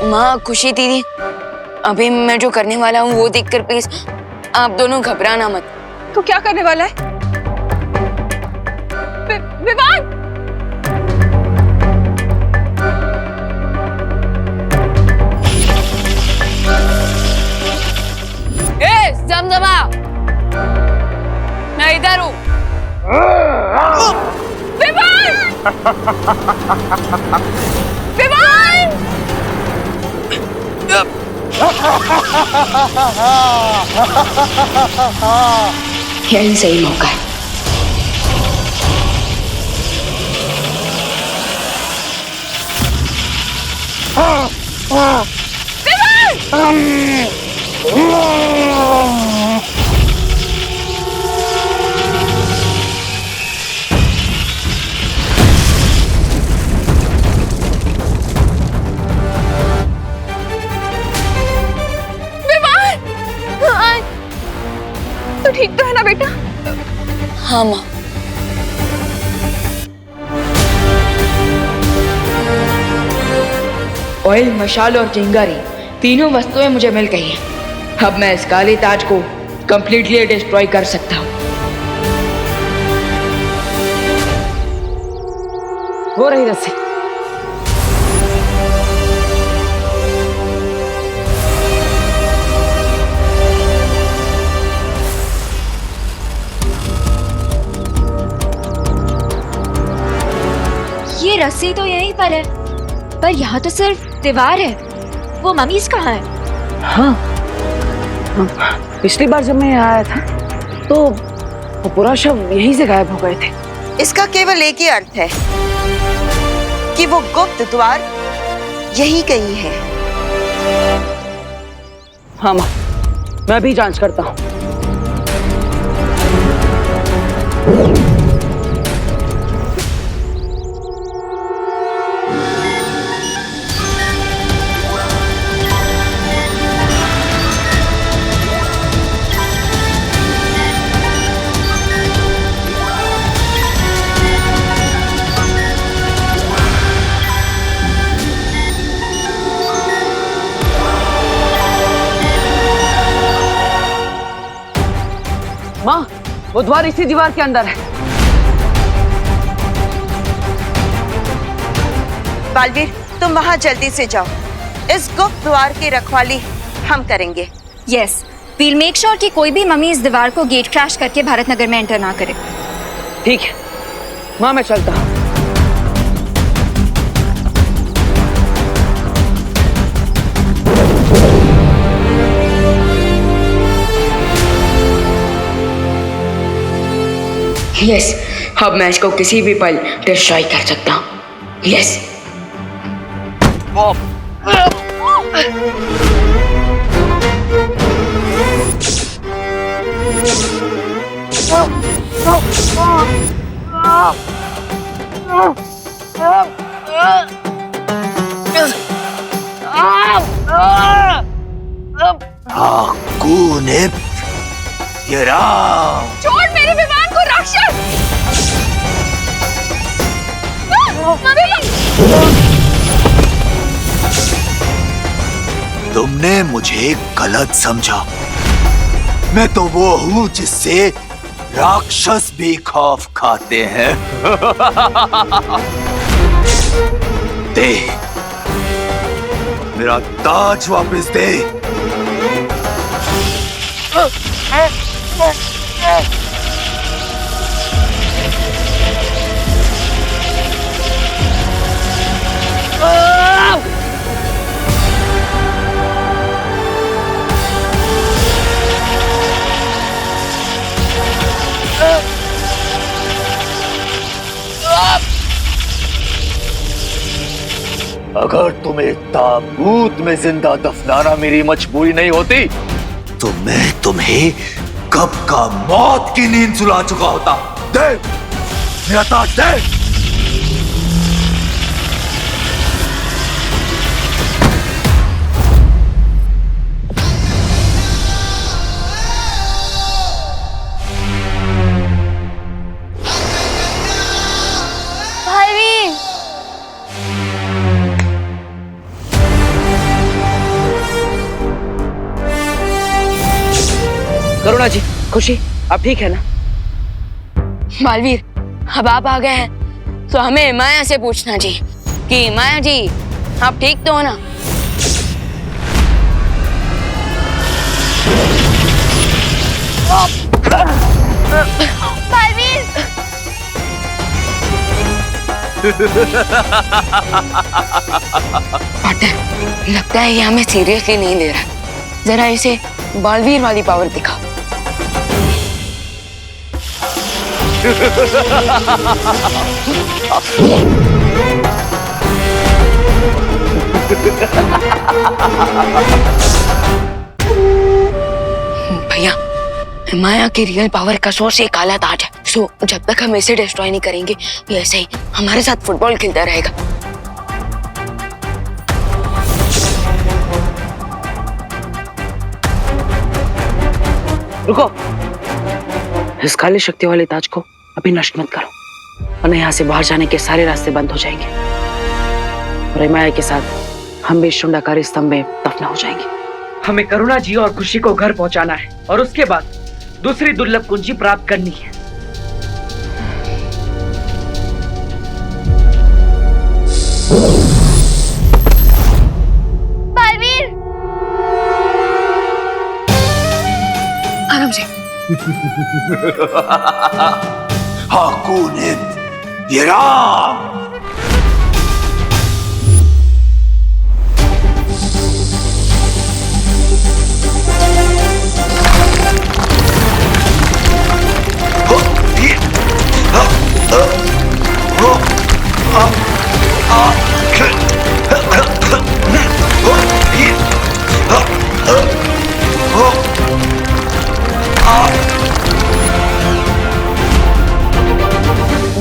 माँ खुशी दीदी, अभी मैं जो करने वाला हूँ वो देखकर प्लीज आप दोनों घबराना मत। तू क्या करने वाला है? विवान! जमजमा, मैं इधर हूँ। विवान! विवान! यही सही मौका है। तो ठीक तो है ना बेटा? हाँ माँ। ऑयल, मशाल और चिंगारी तीनों वस्तुएं मुझे मिल गई हैं। अब मैं इस काले ताज को कंप्लीटली डिस्ट्रॉय कर सकता हूँ। हो रही रस्सी। ये रस्सी तो यहीं पर है, पर यहाँ तो सिर्फ दीवार है। वो मम्मीज कहाँ है? हाँ, पिछली बार जब मैं यहाँ आया था तो वो पूरा शव यहीं से गायब हो गए थे। इसका केवल एक ही अर्थ है कि वो गुप्त द्वार यही कहीं है। हाँ माँ, मैं भी जांच करता हूँ। माँ, वो द्वार इसी दीवार के अंदर है। बालवीर, तुम वहां जल्दी से जाओ। इस गुप्त द्वार की रखवाली हम करेंगे। यस, वील मेक श्योर कि कोई भी मम्मी इस दीवार को गेट क्रैश करके भारत नगर में एंटर ना करे। ठीक है माँ, मैं चलता हूँ। यस, अब मैं इसको किसी भी पल डिस्ट्रॉय कर सकता हूँ। यस। छोड़ मेरे विमान को राक्षस! तुमने मुझे गलत समझा। मैं तो वो हूँ जिससे राक्षस भी खौफ खाते हैं। दे मेरा ताज वापस दे। अगर तुम्हें ताबूत में जिंदा दफनाना मेरी मजबूरी नहीं होती तो मैं तुम्हें कब का मौत की नींद सुला चुका होता। दे मेरा ताज दे। करुणा जी, खुशी, आप ठीक है ना? बालवीर, अब आप आ गए हैं तो हमें माया से पूछना जी कि माया जी आप ठीक तो हो ना? पार्टनर, लगता है ये हमें सीरियसली नहीं ले रहा। जरा इसे बालवीर वाली पावर दिखा। भैया, माया की रियल पावर का सोर्स एक काला ताज है। सो जब तक हम इसे डिस्ट्रॉय नहीं करेंगे, ये ऐसे ही हमारे साथ फुटबॉल खेलता रहेगा। रुको, इस काली शक्ति वाले ताज को अभी नष्ट मत करो, वरना यहाँ से बाहर जाने के सारे रास्ते बंद हो जाएंगे और माया के साथ हम भी शुंडाकारी स्तंभ में दफना हो जाएंगे। हमें करुणा जी और खुशी को घर पहुंचाना है और उसके बाद दूसरी दुर्लभ कुंजी प्राप्त करनी है। बालवीर, आराम से। हाकुनित यराम।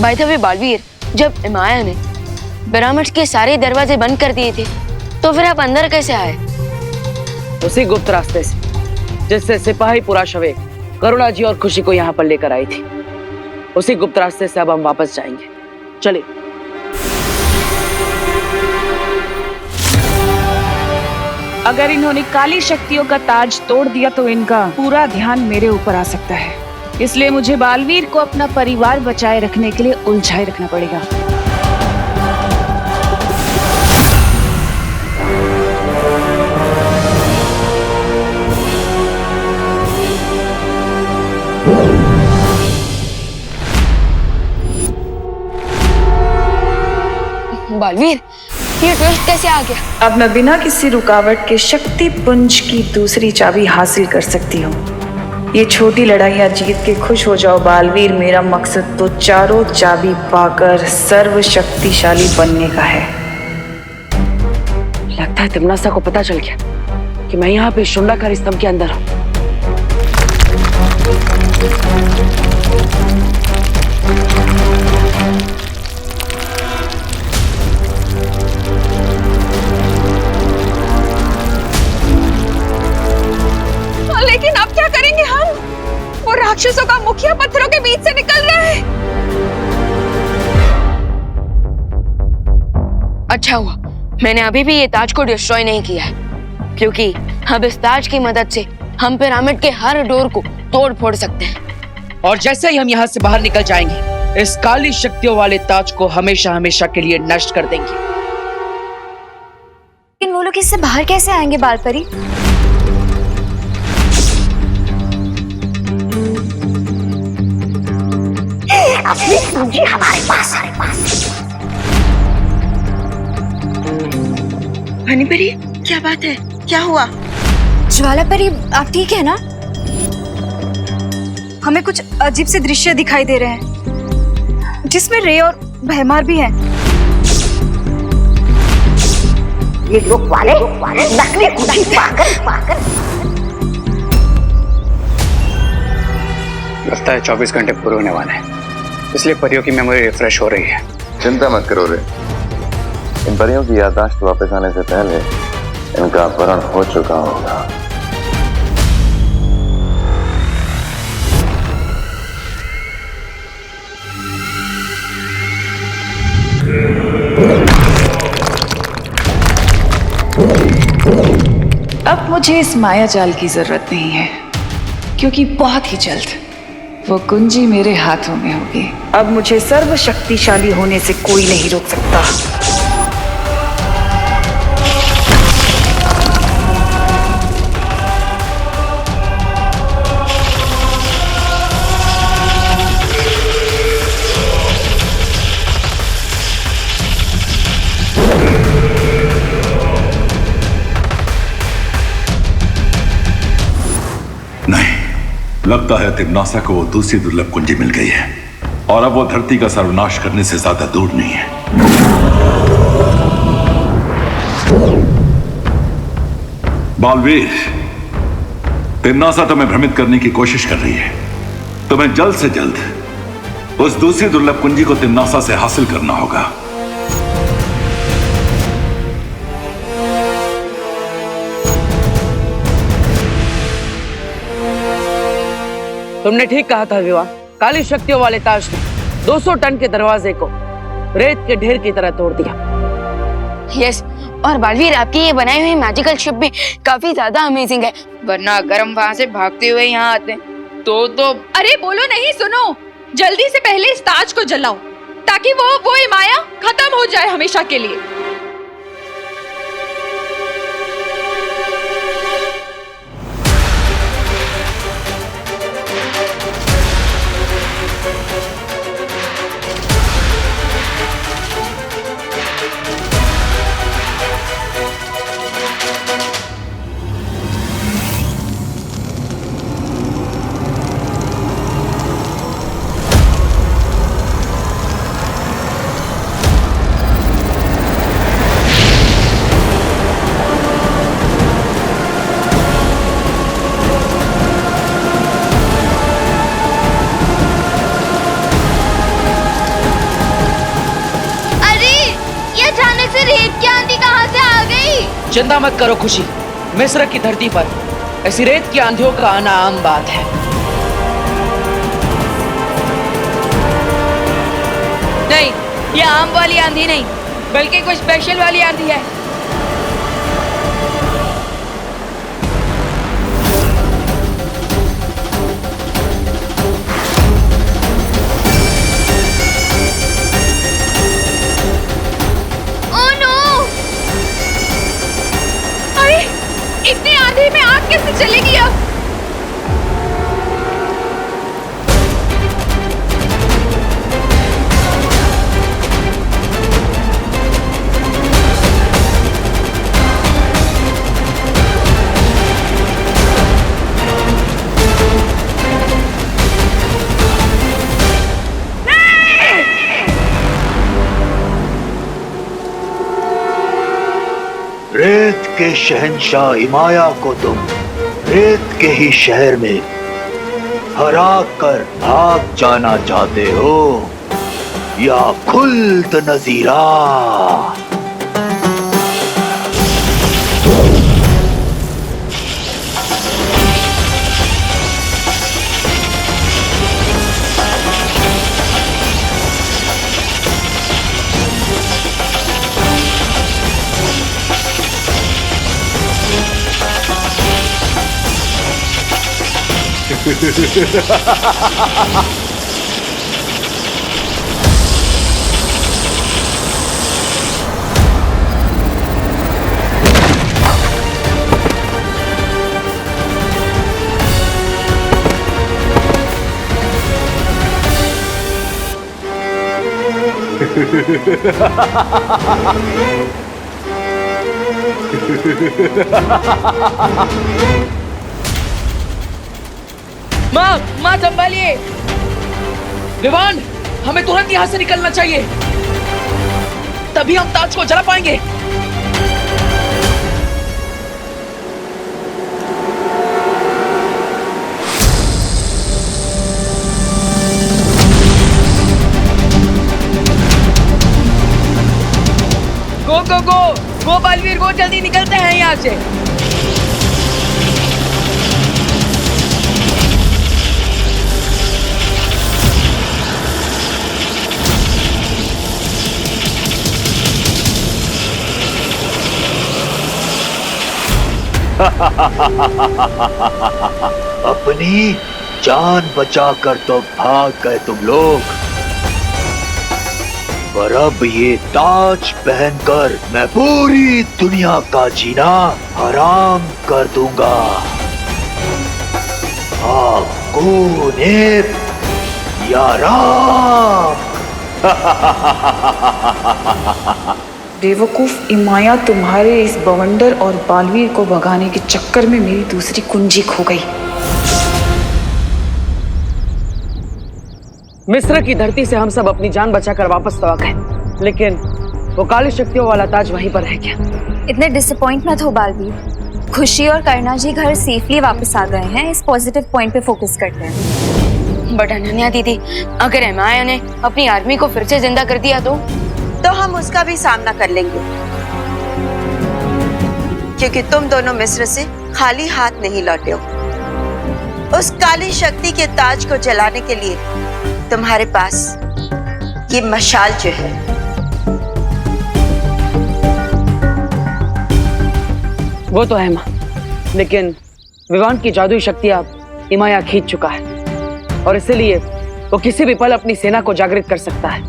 बाय द वे बालवीर, जब माया ने पिरामिड के सारे दरवाजे बंद कर दिए थे तो फिर आप अंदर कैसे आए? उसी गुप्त रास्ते से जिससे सिपाही पुराशवे करुणा जी और खुशी को यहाँ पर लेकर आई थी। उसी गुप्त रास्ते से अब हम वापस जाएंगे। चलिए। अगर इन्होंने काली शक्तियों का ताज तोड़ दिया तो इनका पूरा ध्यान मेरे ऊपर आ सकता है, इसलिए मुझे बालवीर को अपना परिवार बचाए रखने के लिए उलझाए रखना पड़ेगा। बालवीर, ये ट्विस्ट कैसे आ गया? अब मैं बिना किसी रुकावट के शक्ति पुंज की दूसरी चाबी हासिल कर सकती हूँ। ये छोटी लड़ाइयाँ जीत के खुश हो जाओ बालवीर, मेरा मकसद तो चारों चाबी पाकर सर्वशक्तिशाली बनने का है। लगता है तिमनासा को पता चल गया कि मैं यहाँ पे शुंडाकारी स्तंभ के अंदर हूँ। लेकिन अब क्या करेंगे हम? वो राक्षसों का मुखिया पत्थरों के बीच से निकल रहा है। अच्छा हुआ मैंने अभी भी ये ताज को डिस्ट्रॉय नहीं किया है, क्योंकि अब इस ताज की मदद से हम पिरामिड के हर डोर को तोड़ फोड़ सकते हैं। और जैसे ही हम यहाँ से बाहर निकल जाएंगे, इस काली शक्तियों वाले ताज को हमेशा हमेशा के लिए नष्ट कर देंगे। लेकिन वो लोग इससे बाहर कैसे आएंगे बालपरी? अपनी पूंजी हमारे पास है। हनीपरी, क्या बात है? क्या हुआ? ज्वाला परी, आप ठीक है ना? हमें कुछ अजीब से दृश्य दिखाई दे रहे हैं जिसमें रे और भैमार भी हैं। ये लोग वाले नकली कुंजी पाकर लगता है 24 घंटे पूरे होने वाले हैं, इसलिए परियों की मेमोरी रिफ्रेश हो रही है। चिंता मत करो रे, इन परियों की याददाश्त वापस आने से पहले इनका अपहरण हो चुका होगा। अब मुझे इस माया जाल की जरूरत नहीं है। क्योंकि बहुत ही जल्द वो कुंजी मेरे हाथों में होगी। अब मुझे सर्वशक्तिशाली होने से कोई नहीं रोक सकता। लगता है तिम्नासा को वो दूसरी दुर्लभ कुंजी मिल गई है और अब वो धरती का सर्वनाश करने से ज्यादा दूर नहीं है। बालवीर, तिम्नासा तुम्हें भ्रमित करने की कोशिश कर रही है। तुम्हें जल्द से जल्द उस दूसरी दुर्लभ कुंजी को तिम्नासा से हासिल करना होगा। तुमने ठीक कहा था विवाह। काली शक्तियों वाले ताज ने 200 टन के दरवाजे को रेत के ढेर की तरह तोड़ दिया। यस, और बालवीर आपकी ये बनाई हुई मैजिकल शिप भी काफी ज्यादा अमेजिंग है, वरना अगर हम वहां से भागते हुए यहाँ आते तो अरे बोलो नहीं, सुनो, जल्दी से पहले इस ताज को जलाओ ताकि वो हिमाया खत्म हो जाए हमेशा के लिए। चिंता मत करो खुशी, मिस्र की धरती पर ऐसी रेत की आंधियों का आना आम बात है। नहीं, ये आम वाली आंधी नहीं, बल्कि कोई स्पेशल वाली आंधी है। इतनी आंधी में आग कैसे चलेगी अब? रेत के शहंशाह हिमाया को तुम रेत के ही शहर में हरा कर भाग जाना चाहते हो या खुल्द नजीरा? माँ संभालिए। विवान, हमें तुरंत यहाँ से निकलना चाहिए, तभी हम ताज को जला पाएंगे। गो बालवीर, गो, जल्दी निकलते हैं यहाँ से। अपनी जान बचाकर तो भाग गए तुम लोग, पर अब ये ताज पहनकर मैं पूरी दुनिया का जीना हराम कर दूंगा। कौन है या राम? बेवकूफ इमाया, तुम्हारे इस बवंडर और बालवीर को भगाने के चक्कर में मेरी दूसरी कुंजी खो गई। मिस्र की धरती से हम सब अपनी जान बचाकर वापस तो आ गए, लेकिन वो काली शक्तियों वाला ताज वहीं पर रह गया। इतने डिसअपॉइंट मत हो बालवीर। खुशी और करना जी घर सेफली वापस आ गए हैं। इस पॉजिटिव पॉइंट पे फोकस करते हैं। बट अनन्या दीदी, अगर हिमाया ने अपनी आर्मी को फिर से जिंदा कर दिया तो हम उसका भी सामना कर लेंगे, क्योंकि तुम दोनों मिस्र से खाली हाथ नहीं लौटे हो। उस काली शक्ति के ताज को जलाने के लिए तुम्हारे पास ये मशाल जो है, वो तो है माँ, लेकिन विवान की जादुई शक्ति अब हिमाया खींच चुका है और इसीलिए वो किसी भी पल अपनी सेना को जागृत कर सकता है,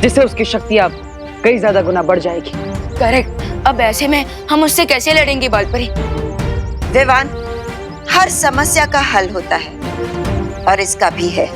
जिससे उसकी शक्ति अब कई ज्यादा गुना बढ़ जाएगी। करेक्ट। अब ऐसे में हम उससे कैसे लड़ेंगे बालपरी? विवान, हर समस्या का हल होता है और इसका भी है।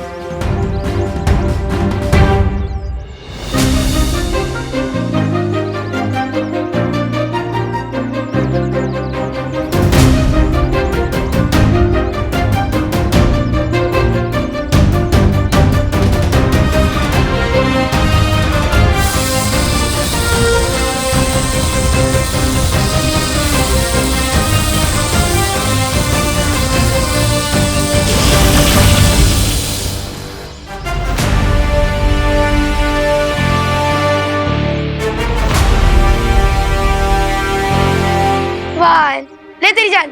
ले तेरी जान।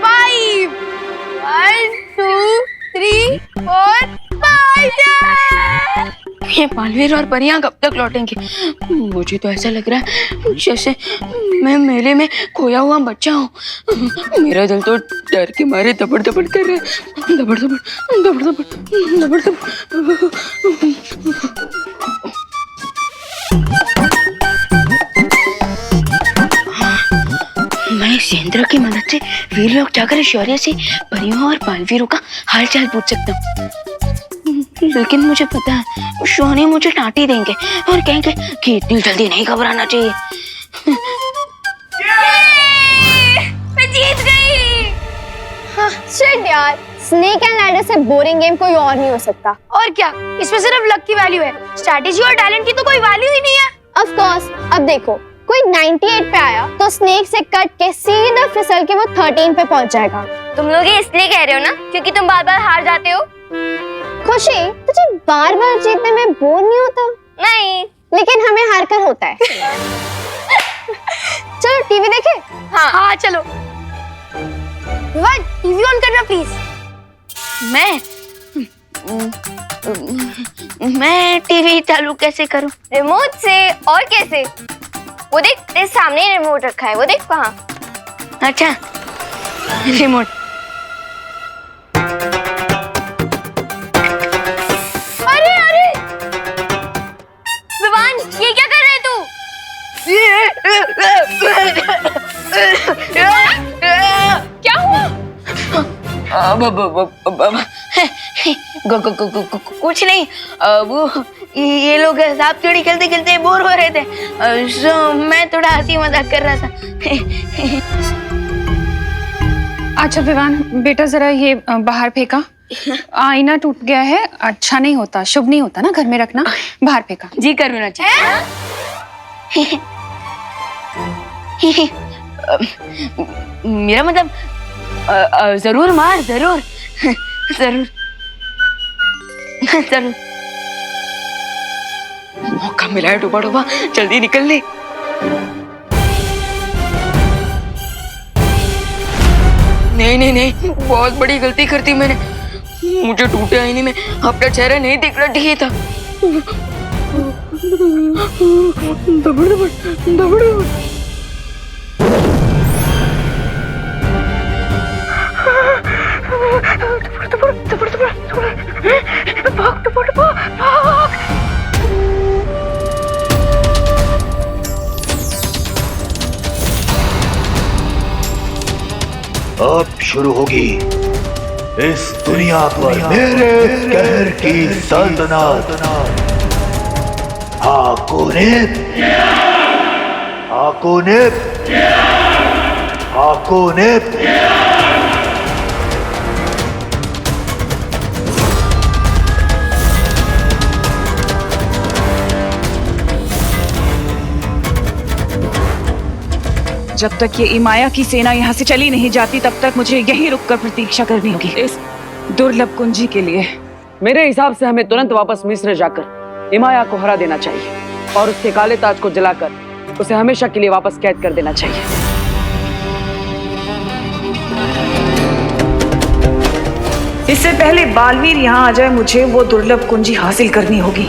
5 1 2 3 4 5। ये बालवीर और परियां कब तक लौटेंगे? मुझे तो ऐसा लग रहा है जैसे मैं मेले में खोया हुआ बच्चा हूँ। मेरा दिल तो डर के मारे दबड़ दबड़ कर रहा है। दबड़ दबड़ दबड़ दबड़ दबड़ दबड़। मैं इस यंत्र की मदद से वीर लोग जाकर शौर्य से परियों और बालवीरों का हालचाल पूछ सकता हूँ, लेकिन मुझे पता है शौर्य मुझे डांट ही देंगे और कहेंगे कि इतनी जल्दी नहीं घबराना चाहिए। मैं जीत गई। शिट यार, स्नेक एंड लैडर से बोरिंग गेम कोई और नहीं हो सकता। और क्या, इसमें सिर्फ लक की वैल्यू है, स्ट्रैटेजी और टैलेंट की तो कोई वैल्यू ही नहीं है। Of course. अब देखो, कोई 98 पे आया तो स्नेक से कट के सीधा फिसल के वो 13 पे पहुंच जाएगा। तुम लोग ये इसलिए कह रहे हो ना क्योंकि तुम बार बार हार जाते हो? खुशी, तुझे बार बार जीतने में बोर नहीं होता? नहीं, लेकिन हमें हार कर होता है। चलो टीवी देखें? हाँ चलो। टीवी ऑन करना प्लीज। मैं टीवी चालू कैसे करूं? रिमोट से। और कैसे? वो देख, तेरे सामने ही रिमोट रखा है, वो देख वहाँ। अच्छा, रिमोट। अरे अरे विवान, ये क्या कर रहे है तू? क्या हुआ? कुछ नहीं, वो ये लोग सांप सीढ़ी खेलते खेलते बोर हो रहे थे, सो मैं थोड़ा हंसी मजाक कर रहा था। अच्छा विवान बेटा, जरा ये बाहर फेंका। आईना टूट गया है, अच्छा नहीं होता, शुभ नहीं होता ना घर में रखना। बाहर फेंका। जी करुणा जी। मेरा मतलब जरूर मार, जरूर जरूर जरूर। मौका मिला है डूबा डूबा, जल्दी निकल ले। नहीं नहीं नहीं, बहुत बड़ी गलती कर दी मैंने। मुझे टूटे आईने में अपना चेहरा नहीं दिखना चाहिए था। दबड़ दबड़ दबड़ दबड़। अब शुरू होगी इस दुनिया पर मेरे कहर की सल्तनत। हाकोनेप, हाकोनेप, हाकोनेप। जब तक ये इमाया की सेना यहाँ से चली नहीं जाती तब तक मुझे यहीं रुककर प्रतीक्षा करनी होगी इस दुर्लभ कुंजी के लिए। मेरे हिसाब से हमें तुरंत वापस मिस्र जाकर इमाया को हरा देना चाहिए और उसके काले ताज को जलाकर उसे हमेशा के लिए वापस कैद कर देना चाहिए। इससे पहले बालवीर यहाँ आ जाए मुझे वो दुर्लभ कुंजी हासिल करनी होगी।